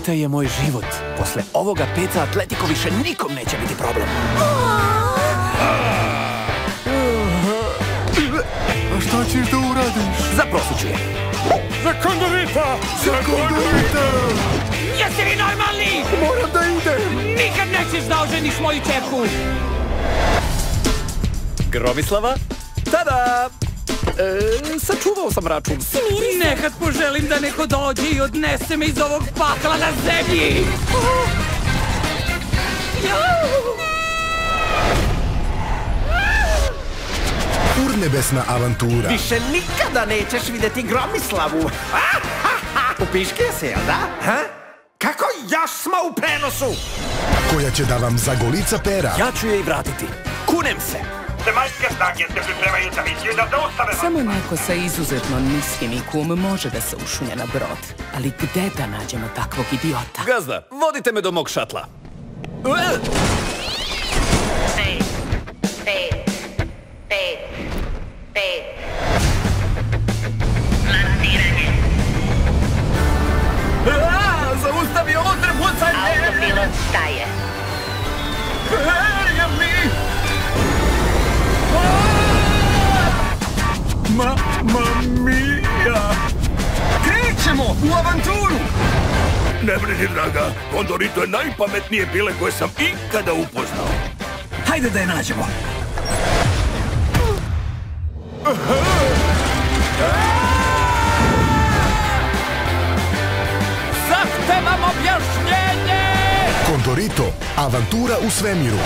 Dete je moj život. Posle ovoga peca Atletico više nikom neće biti problem. A šta ćeš da uradiš? Zaprosit ću je. Za Condorita! Za Condorita! Jeste vi normalni? Moram da idem! Nikad nećeš da oženiš moju čerku! Gromislava? Tada! Sačuvao sam račun. Nekad poželim da neko dođe i odnese me iz ovog pakla na zemlji! Urnebesna avantura. Više nikada nećeš vidjeti Gromislavu. Upiškije se, jel da? Kako još smo u prenosu? Koja će da vam zagolica pera. Ja ću je i vratiti. Kunem se. Zemaljske snage se pripremaju za misiju da zaustave vas. Samo neko sa izuzetno niskim IQ-om može da se ušunja na brod. Ali gde da nađemo takvog idiota? Gazda, vodite me do mog šatla. Lansiranje. Zaustavi ovo trbucanje! Autopilot staje. Mamma mia! Krećemo u avanturu! Ne brini, draga, Condorito je najpametnije bile koje sam ikada upoznao. Hajde da je nađemo! Zahtevam objašnjenje! Condorito, avantura u svemiru.